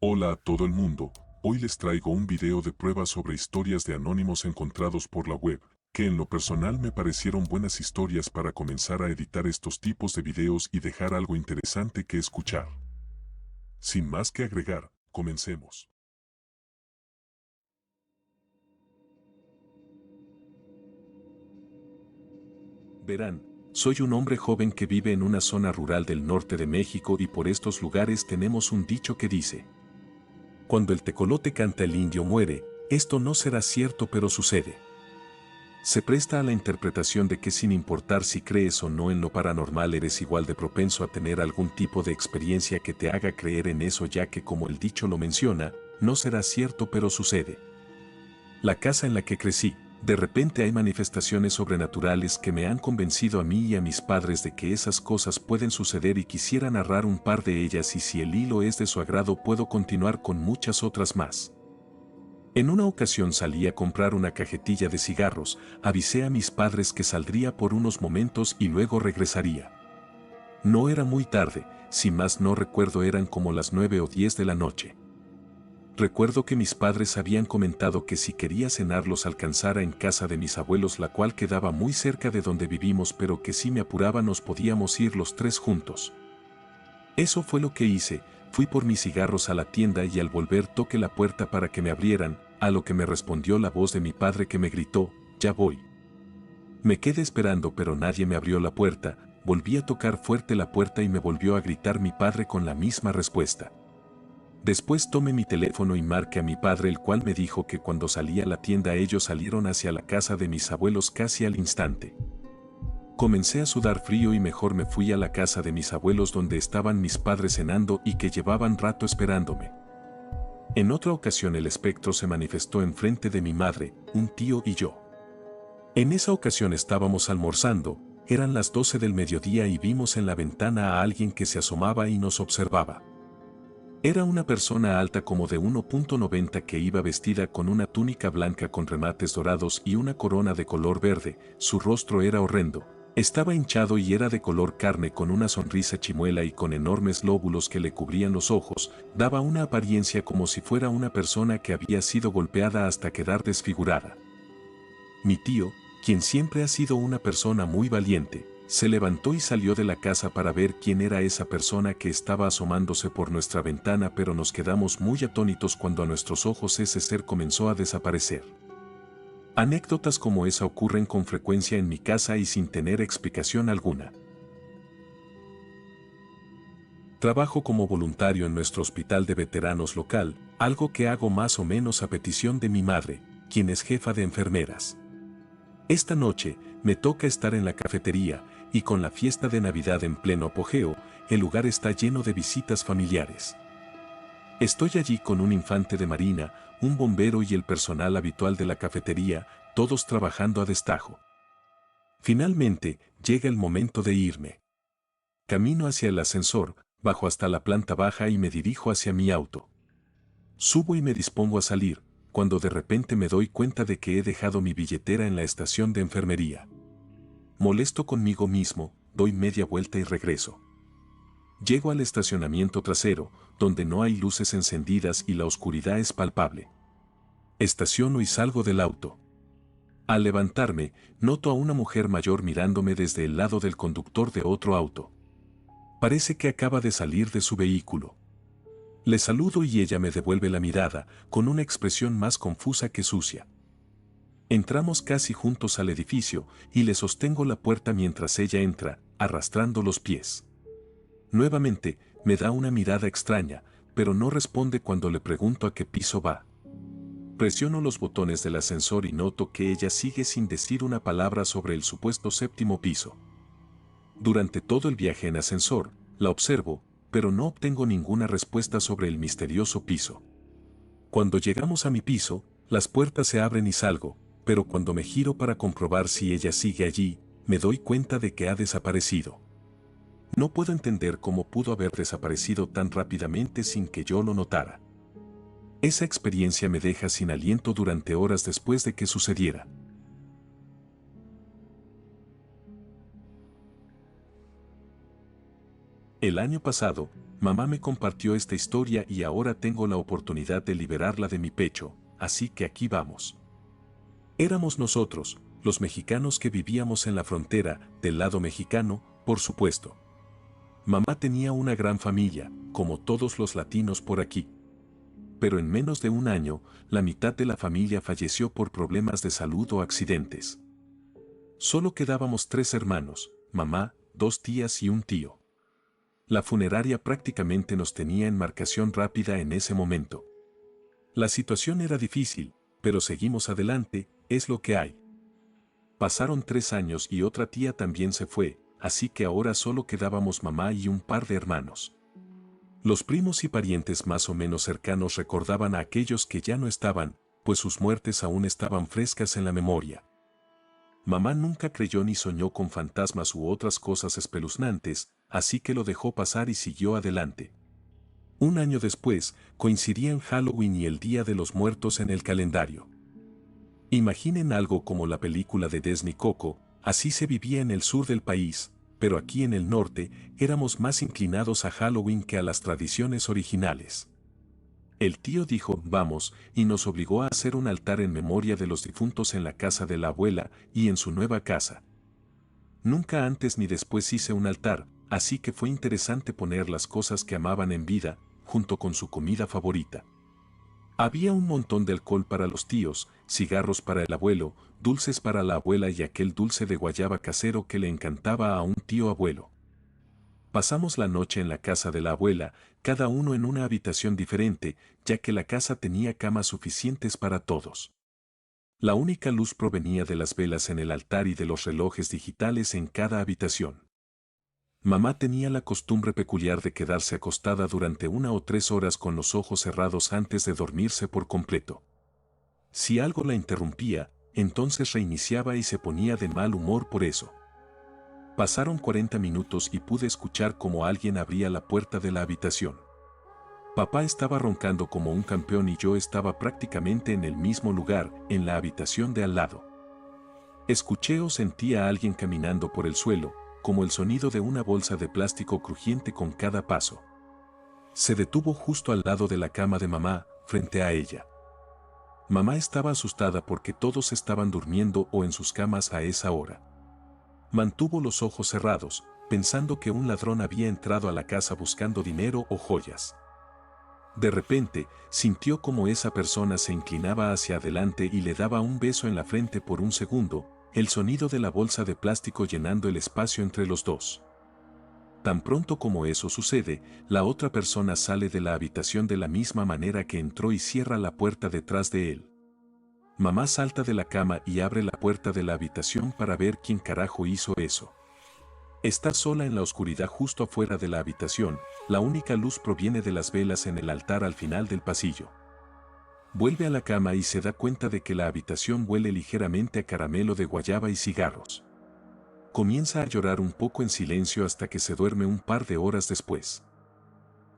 Hola a todo el mundo, hoy les traigo un video de prueba sobre historias de anónimos encontrados por la web, que en lo personal me parecieron buenas historias para comenzar a editar estos tipos de videos y dejar algo interesante que escuchar. Sin más que agregar, comencemos. Verán, soy un hombre joven que vive en una zona rural del norte de México y por estos lugares tenemos un dicho que dice: cuando el tecolote canta el indio muere. Esto no será cierto, pero sucede. Se presta a la interpretación de que sin importar si crees o no en lo paranormal eres igual de propenso a tener algún tipo de experiencia que te haga creer en eso, ya que como el dicho lo menciona, no será cierto pero sucede. La casa en la que crecí, de repente hay manifestaciones sobrenaturales que me han convencido a mí y a mis padres de que esas cosas pueden suceder y quisiera narrar un par de ellas, y si el hilo es de su agrado puedo continuar con muchas otras más. En una ocasión salí a comprar una cajetilla de cigarros, avisé a mis padres que saldría por unos momentos y luego regresaría. No era muy tarde, si más no recuerdo eran como las 9 o 10 de la noche. Recuerdo que mis padres habían comentado que si quería cenar los alcanzara en casa de mis abuelos, la cual quedaba muy cerca de donde vivimos, pero que si me apuraba nos podíamos ir los tres juntos. Eso fue lo que hice, fui por mis cigarros a la tienda y al volver toqué la puerta para que me abrieran, a lo que me respondió la voz de mi padre que me gritó: «Ya voy». Me quedé esperando pero nadie me abrió la puerta, volví a tocar fuerte la puerta y me volvió a gritar mi padre con la misma respuesta. Después tomé mi teléfono y marqué a mi padre, el cual me dijo que cuando salí a la tienda ellos salieron hacia la casa de mis abuelos casi al instante. Comencé a sudar frío y mejor me fui a la casa de mis abuelos, donde estaban mis padres cenando y que llevaban rato esperándome. En otra ocasión el espectro se manifestó enfrente de mi madre, un tío y yo. En esa ocasión estábamos almorzando, eran las 12 del mediodía y vimos en la ventana a alguien que se asomaba y nos observaba. Era una persona alta como de 1,90 que iba vestida con una túnica blanca con remates dorados y una corona de color verde. Su rostro era horrendo, estaba hinchado y era de color carne, con una sonrisa chimuela y con enormes lóbulos que le cubrían los ojos. Daba una apariencia como si fuera una persona que había sido golpeada hasta quedar desfigurada. Mi tío, quien siempre ha sido una persona muy valiente, se levantó y salió de la casa para ver quién era esa persona que estaba asomándose por nuestra ventana, pero nos quedamos muy atónitos cuando a nuestros ojos ese ser comenzó a desaparecer. Anécdotas como esa ocurren con frecuencia en mi casa y sin tener explicación alguna. Trabajo como voluntario en nuestro hospital de veteranos local, algo que hago más o menos a petición de mi madre, quien es jefa de enfermeras. Esta noche me toca estar en la cafetería, y con la fiesta de Navidad en pleno apogeo, el lugar está lleno de visitas familiares. Estoy allí con un infante de marina, un bombero y el personal habitual de la cafetería, todos trabajando a destajo. Finalmente, llega el momento de irme. Camino hacia el ascensor, bajo hasta la planta baja y me dirijo hacia mi auto. Subo y me dispongo a salir, cuando de repente me doy cuenta de que he dejado mi billetera en la estación de enfermería. Molesto conmigo mismo, doy media vuelta y regreso. Llego al estacionamiento trasero, donde no hay luces encendidas y la oscuridad es palpable. Estaciono y salgo del auto. Al levantarme, noto a una mujer mayor mirándome desde el lado del conductor de otro auto. Parece que acaba de salir de su vehículo. Le saludo y ella me devuelve la mirada, con una expresión más confusa que sucia. Entramos casi juntos al edificio, y le sostengo la puerta mientras ella entra, arrastrando los pies. Nuevamente, me da una mirada extraña, pero no responde cuando le pregunto a qué piso va. Presiono los botones del ascensor y noto que ella sigue sin decir una palabra sobre el supuesto séptimo piso. Durante todo el viaje en ascensor, la observo, pero no obtengo ninguna respuesta sobre el misterioso piso. Cuando llegamos a mi piso, las puertas se abren y salgo, pero cuando me giro para comprobar si ella sigue allí, me doy cuenta de que ha desaparecido. No puedo entender cómo pudo haber desaparecido tan rápidamente sin que yo lo notara. Esa experiencia me deja sin aliento durante horas después de que sucediera. El año pasado, Mamá me compartió esta historia y ahora tengo la oportunidad de liberarla de mi pecho, así que aquí vamos. Éramos nosotros, los mexicanos que vivíamos en la frontera, del lado mexicano, por supuesto. Mamá tenía una gran familia, como todos los latinos por aquí. Pero en menos de un año, la mitad de la familia falleció por problemas de salud o accidentes. Solo quedábamos 3 hermanos, mamá, 2 tías y un tío. La funeraria prácticamente nos tenía en marcación rápida en ese momento. La situación era difícil, pero seguimos adelante, es lo que hay. Pasaron 3 años y otra tía también se fue, así que ahora solo quedábamos mamá y un par de hermanos. Los primos y parientes más o menos cercanos recordaban a aquellos que ya no estaban, pues sus muertes aún estaban frescas en la memoria. Mamá nunca creyó ni soñó con fantasmas u otras cosas espeluznantes, así que lo dejó pasar y siguió adelante. Un año después, coincidían Halloween y el Día de los Muertos en el calendario. Imaginen algo como la película de Disney Coco, así se vivía en el sur del país, pero aquí en el norte éramos más inclinados a Halloween que a las tradiciones originales. El tío dijo, vamos, y nos obligó a hacer un altar en memoria de los difuntos en la casa de la abuela y en su nueva casa. Nunca antes ni después hice un altar, así que fue interesante poner las cosas que amaban en vida, junto con su comida favorita. Había un montón de alcohol para los tíos, cigarros para el abuelo, dulces para la abuela y aquel dulce de guayaba casero que le encantaba a un tío abuelo. Pasamos la noche en la casa de la abuela, cada uno en una habitación diferente, ya que la casa tenía camas suficientes para todos. La única luz provenía de las velas en el altar y de los relojes digitales en cada habitación. Mamá tenía la costumbre peculiar de quedarse acostada durante 1 o 3 horas con los ojos cerrados antes de dormirse por completo. Si algo la interrumpía, entonces reiniciaba y se ponía de mal humor por eso. Pasaron 40 minutos y pude escuchar cómo alguien abría la puerta de la habitación. Papá estaba roncando como un campeón y yo estaba prácticamente en el mismo lugar, en la habitación de al lado. Escuché o sentí a alguien caminando por el suelo, como el sonido de una bolsa de plástico crujiente con cada paso. Se detuvo justo al lado de la cama de mamá, frente a ella. Mamá estaba asustada porque todos estaban durmiendo o en sus camas a esa hora. Mantuvo los ojos cerrados, pensando que un ladrón había entrado a la casa buscando dinero o joyas. De repente, sintió como esa persona se inclinaba hacia adelante y le daba un beso en la frente por un segundo, el sonido de la bolsa de plástico llenando el espacio entre los dos. Tan pronto como eso sucede, la otra persona sale de la habitación de la misma manera que entró y cierra la puerta detrás de él. Mamá salta de la cama y abre la puerta de la habitación para ver quién carajo hizo eso. Está sola en la oscuridad justo afuera de la habitación, la única luz proviene de las velas en el altar al final del pasillo. Vuelve a la cama y se da cuenta de que la habitación huele ligeramente a caramelo de guayaba y cigarros. Comienza a llorar un poco en silencio hasta que se duerme un par de horas después.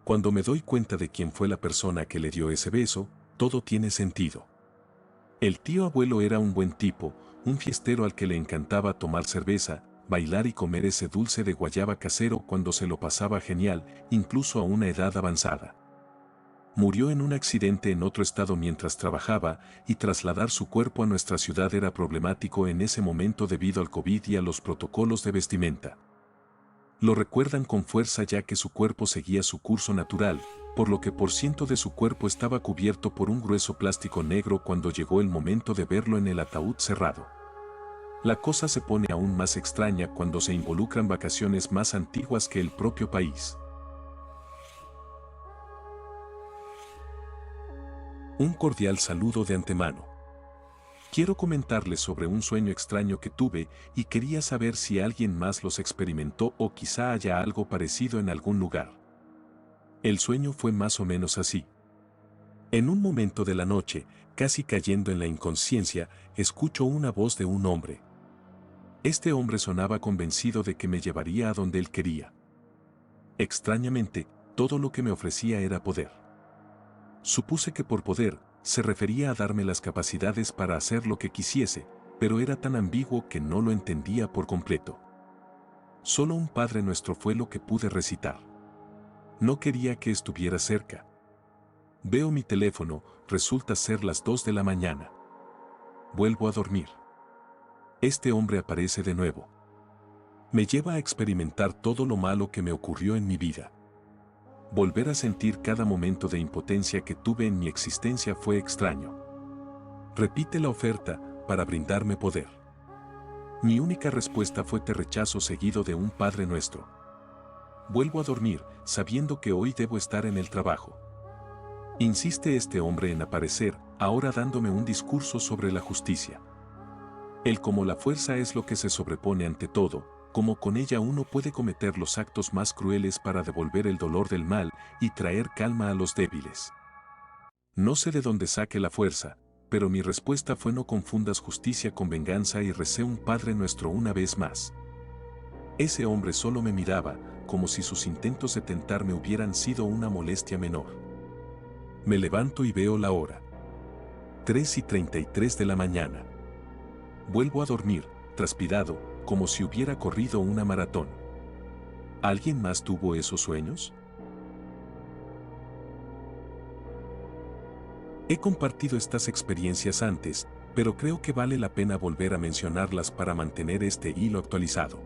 Cuando me doy cuenta de quién fue la persona que le dio ese beso, todo tiene sentido. El tío abuelo era un buen tipo, un fiestero al que le encantaba tomar cerveza, bailar y comer ese dulce de guayaba casero cuando se lo pasaba genial, incluso a una edad avanzada. Murió en un accidente en otro estado mientras trabajaba, y trasladar su cuerpo a nuestra ciudad era problemático en ese momento debido al COVID y a los protocolos de vestimenta. Lo recuerdan con fuerza ya que su cuerpo seguía su curso natural, por lo que por ciento de su cuerpo estaba cubierto por un grueso plástico negro cuando llegó el momento de verlo en el ataúd cerrado. La cosa se pone aún más extraña cuando se involucran vacaciones más antiguas que el propio país. Un cordial saludo de antemano. Quiero comentarles sobre un sueño extraño que tuve y quería saber si alguien más los experimentó o quizá haya algo parecido en algún lugar. El sueño fue más o menos así. En un momento de la noche, casi cayendo en la inconsciencia, escucho una voz de un hombre. Este hombre sonaba convencido de que me llevaría a donde él quería. Extrañamente, todo lo que me ofrecía era poder. Supuse que por poder, se refería a darme las capacidades para hacer lo que quisiese, pero era tan ambiguo que no lo entendía por completo. Solo un Padre Nuestro fue lo que pude recitar. No quería que estuviera cerca. Veo mi teléfono, resulta ser las 2 de la mañana. Vuelvo a dormir. Este hombre aparece de nuevo. Me lleva a experimentar todo lo malo que me ocurrió en mi vida. Volver a sentir cada momento de impotencia que tuve en mi existencia fue extraño. Repite la oferta para brindarme poder. Mi única respuesta fue te rechazo seguido de un Padre Nuestro. Vuelvo a dormir, sabiendo que hoy debo estar en el trabajo. Insiste este hombre en aparecer, ahora dándome un discurso sobre la justicia. El como la fuerza es lo que se sobrepone ante todo, como con ella uno puede cometer los actos más crueles para devolver el dolor del mal y traer calma a los débiles. No sé de dónde saque la fuerza, pero mi respuesta fue no confundas justicia con venganza y recé un Padre Nuestro una vez más. Ese hombre solo me miraba, como si sus intentos de tentarme hubieran sido una molestia menor. Me levanto y veo la hora. 3:33 de la mañana. Vuelvo a dormir, transpirado, como si hubiera corrido una maratón. ¿Alguien más tuvo esos sueños? He compartido estas experiencias antes, pero creo que vale la pena volver a mencionarlas para mantener este hilo actualizado.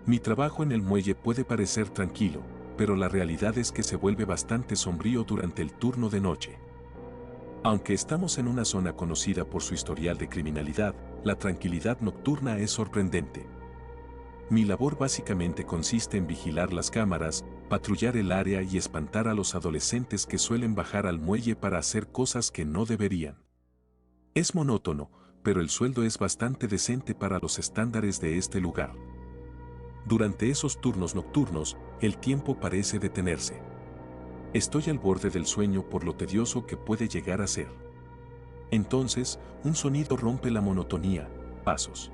Mi trabajo en el muelle puede parecer tranquilo, pero la realidad es que se vuelve bastante sombrío durante el turno de noche. Aunque estamos en una zona conocida por su historial de criminalidad, la tranquilidad nocturna es sorprendente. Mi labor básicamente consiste en vigilar las cámaras, patrullar el área y espantar a los adolescentes que suelen bajar al muelle para hacer cosas que no deberían. Es monótono, pero el sueldo es bastante decente para los estándares de este lugar. Durante esos turnos nocturnos, el tiempo parece detenerse. Estoy al borde del sueño por lo tedioso que puede llegar a ser. Entonces, un sonido rompe la monotonía, pasos.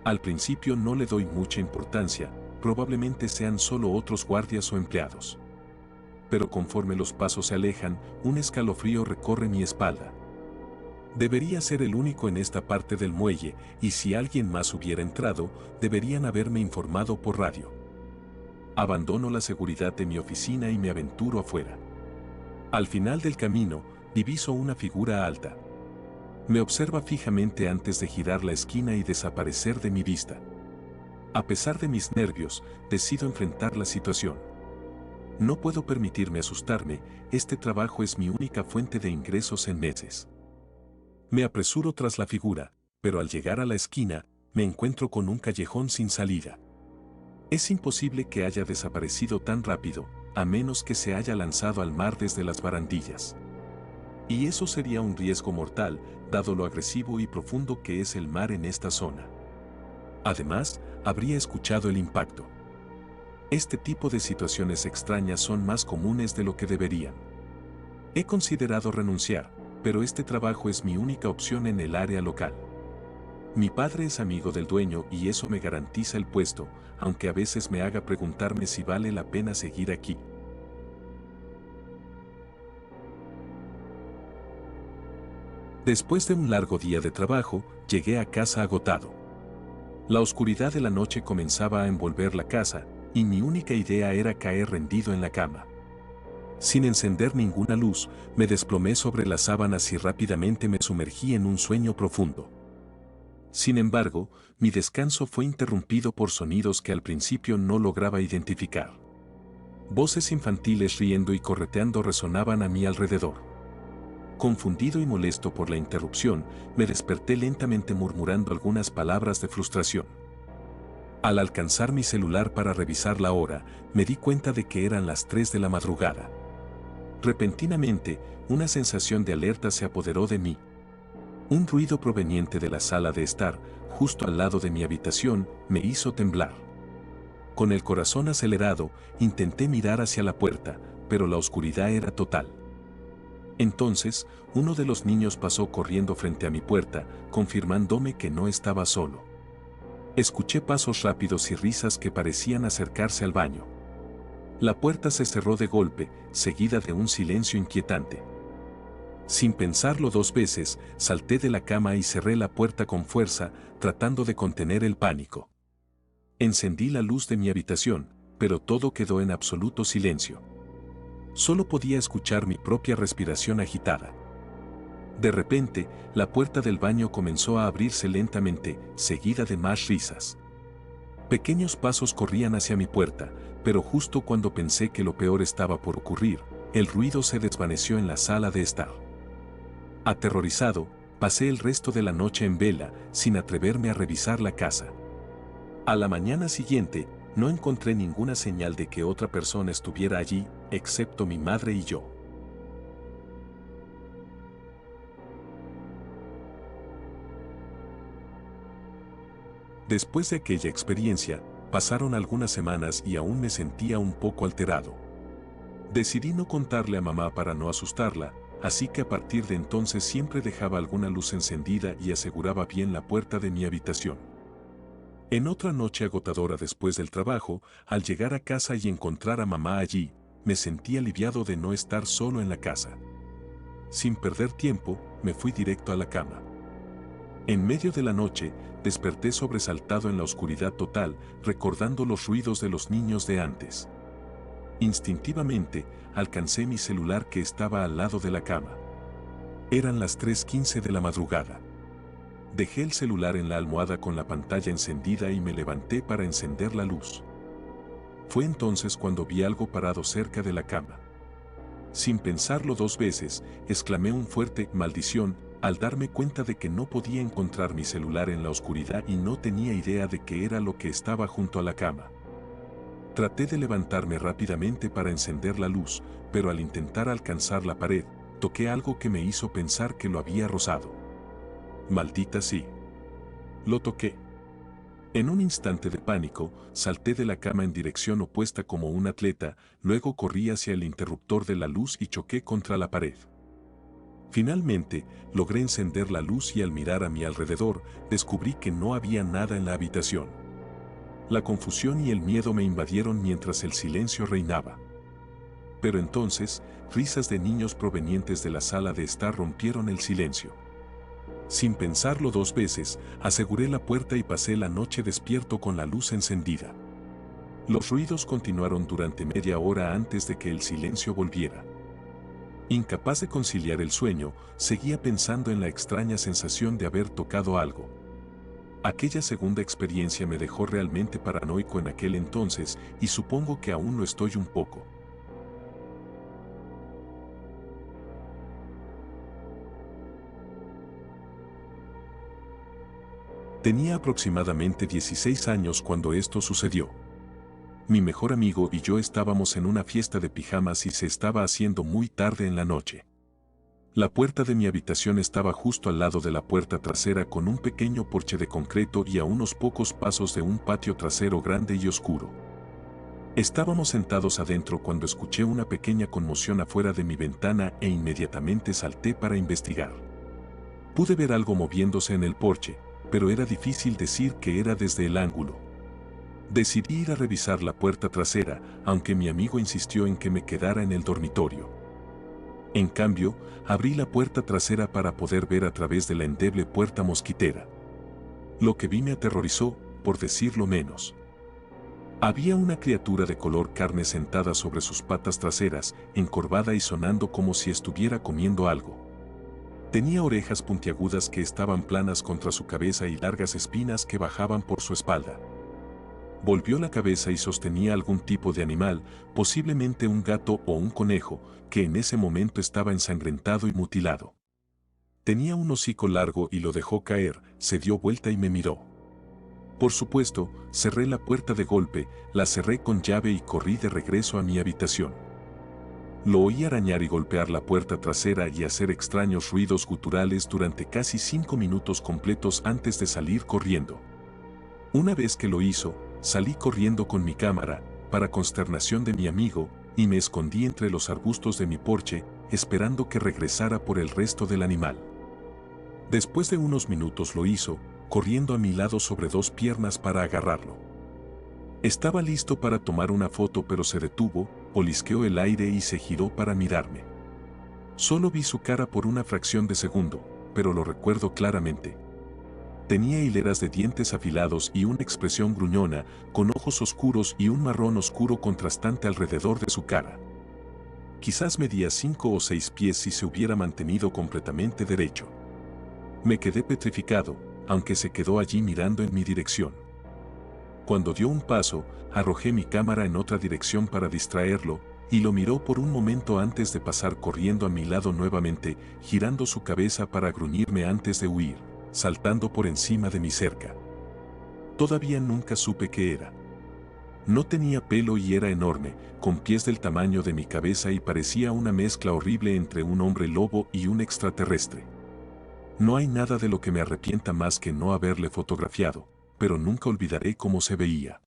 Al principio no le doy mucha importancia, probablemente sean solo otros guardias o empleados. Pero conforme los pasos se alejan, un escalofrío recorre mi espalda. Debería ser el único en esta parte del muelle, y si alguien más hubiera entrado, deberían haberme informado por radio. Abandono la seguridad de mi oficina y me aventuro afuera. Al final del camino, diviso una figura alta. Me observa fijamente antes de girar la esquina y desaparecer de mi vista. A pesar de mis nervios, decido enfrentar la situación. No puedo permitirme asustarme, este trabajo es mi única fuente de ingresos en meses. Me apresuro tras la figura, pero al llegar a la esquina, me encuentro con un callejón sin salida. Es imposible que haya desaparecido tan rápido, a menos que se haya lanzado al mar desde las barandillas. Y eso sería un riesgo mortal, dado lo agresivo y profundo que es el mar en esta zona. Además, habría escuchado el impacto. Este tipo de situaciones extrañas son más comunes de lo que deberían. He considerado renunciar, pero este trabajo es mi única opción en el área local. Mi padre es amigo del dueño y eso me garantiza el puesto, aunque a veces me haga preguntarme si vale la pena seguir aquí. Después de un largo día de trabajo, llegué a casa agotado. La oscuridad de la noche comenzaba a envolver la casa, y mi única idea era caer rendido en la cama. Sin encender ninguna luz, me desplomé sobre las sábanas y rápidamente me sumergí en un sueño profundo. Sin embargo, mi descanso fue interrumpido por sonidos que al principio no lograba identificar. Voces infantiles riendo y correteando resonaban a mi alrededor. Confundido y molesto por la interrupción, me desperté lentamente murmurando algunas palabras de frustración. Al alcanzar mi celular para revisar la hora, me di cuenta de que eran las 3 de la madrugada. Repentinamente, una sensación de alerta se apoderó de mí. Un ruido proveniente de la sala de estar, justo al lado de mi habitación, me hizo temblar. Con el corazón acelerado, intenté mirar hacia la puerta, pero la oscuridad era total. Entonces, uno de los niños pasó corriendo frente a mi puerta, confirmándome que no estaba solo. Escuché pasos rápidos y risas que parecían acercarse al baño. La puerta se cerró de golpe, seguida de un silencio inquietante. Sin pensarlo 2 veces, salté de la cama y cerré la puerta con fuerza, tratando de contener el pánico. Encendí la luz de mi habitación, pero todo quedó en absoluto silencio. Solo podía escuchar mi propia respiración agitada. De repente, la puerta del baño comenzó a abrirse lentamente, seguida de más risas. Pequeños pasos corrían hacia mi puerta, pero justo cuando pensé que lo peor estaba por ocurrir, el ruido se desvaneció en la sala de estar. Aterrorizado, pasé el resto de la noche en vela, sin atreverme a revisar la casa. A la mañana siguiente, no encontré ninguna señal de que otra persona estuviera allí, excepto mi madre y yo. Después de aquella experiencia, pasaron algunas semanas y aún me sentía un poco alterado. Decidí no contarle a mamá para no asustarla, así que a partir de entonces siempre dejaba alguna luz encendida y aseguraba bien la puerta de mi habitación. En otra noche agotadora después del trabajo, al llegar a casa y encontrar a mamá allí, me sentí aliviado de no estar solo en la casa. Sin perder tiempo, me fui directo a la cama. En medio de la noche, desperté sobresaltado en la oscuridad total, recordando los ruidos de los niños de antes. Instintivamente, alcancé mi celular que estaba al lado de la cama. Eran las 3:15 de la madrugada. Dejé el celular en la almohada con la pantalla encendida y me levanté para encender la luz. Fue entonces cuando vi algo parado cerca de la cama. Sin pensarlo dos veces, exclamé un fuerte «maldición», al darme cuenta de que no podía encontrar mi celular en la oscuridad y no tenía idea de qué era lo que estaba junto a la cama. Traté de levantarme rápidamente para encender la luz, pero al intentar alcanzar la pared, toqué algo que me hizo pensar que lo había rozado. Maldita sí. Lo toqué. En un instante de pánico, salté de la cama en dirección opuesta como un atleta, luego corrí hacia el interruptor de la luz y choqué contra la pared. Finalmente, logré encender la luz y al mirar a mi alrededor, descubrí que no había nada en la habitación. La confusión y el miedo me invadieron mientras el silencio reinaba. Pero entonces, risas de niños provenientes de la sala de estar rompieron el silencio. Sin pensarlo dos veces, aseguré la puerta y pasé la noche despierto con la luz encendida. Los ruidos continuaron durante media hora antes de que el silencio volviera. Incapaz de conciliar el sueño, seguía pensando en la extraña sensación de haber tocado algo. Aquella segunda experiencia me dejó realmente paranoico en aquel entonces y supongo que aún lo estoy un poco. Tenía aproximadamente 16 años cuando esto sucedió. Mi mejor amigo y yo estábamos en una fiesta de pijamas y se estaba haciendo muy tarde en la noche. La puerta de mi habitación estaba justo al lado de la puerta trasera con un pequeño porche de concreto y a unos pocos pasos de un patio trasero grande y oscuro. Estábamos sentados adentro cuando escuché una pequeña conmoción afuera de mi ventana e inmediatamente salté para investigar. Pude ver algo moviéndose en el porche, pero era difícil decir que era desde el ángulo. Decidí ir a revisar la puerta trasera, aunque mi amigo insistió en que me quedara en el dormitorio. En cambio, abrí la puerta trasera para poder ver a través de la endeble puerta mosquitera. Lo que vi me aterrorizó, por decirlo menos. Había una criatura de color carne sentada sobre sus patas traseras, encorvada y sonando como si estuviera comiendo algo. Tenía orejas puntiagudas que estaban planas contra su cabeza y largas espinas que bajaban por su espalda. Volvió la cabeza y sostenía algún tipo de animal, posiblemente un gato o un conejo, que en ese momento estaba ensangrentado y mutilado. Tenía un hocico largo y lo dejó caer, se dio vuelta y me miró. Por supuesto, cerré la puerta de golpe, la cerré con llave y corrí de regreso a mi habitación. Lo oí arañar y golpear la puerta trasera y hacer extraños ruidos guturales durante casi 5 minutos completos antes de salir corriendo. Una vez que lo hizo, salí corriendo con mi cámara, para consternación de mi amigo, y me escondí entre los arbustos de mi porche, esperando que regresara por el resto del animal. Después de unos minutos lo hizo, corriendo a mi lado sobre 2 piernas para agarrarlo. Estaba listo para tomar una foto pero se detuvo, olisqueó el aire y se giró para mirarme. Solo vi su cara por una fracción de segundo, pero lo recuerdo claramente. Tenía hileras de dientes afilados y una expresión gruñona, con ojos oscuros y un marrón oscuro contrastante alrededor de su cara. Quizás medía 5 o 6 pies si se hubiera mantenido completamente derecho. Me quedé petrificado, aunque se quedó allí mirando en mi dirección. Cuando dio un paso, arrojé mi cámara en otra dirección para distraerlo, y lo miró por un momento antes de pasar corriendo a mi lado nuevamente, girando su cabeza para gruñirme antes de huir, saltando por encima de mi cerca. Todavía nunca supe qué era. No tenía pelo y era enorme, con pies del tamaño de mi cabeza y parecía una mezcla horrible entre un hombre lobo y un extraterrestre. No hay nada de lo que me arrepienta más que no haberle fotografiado, pero nunca olvidaré cómo se veía.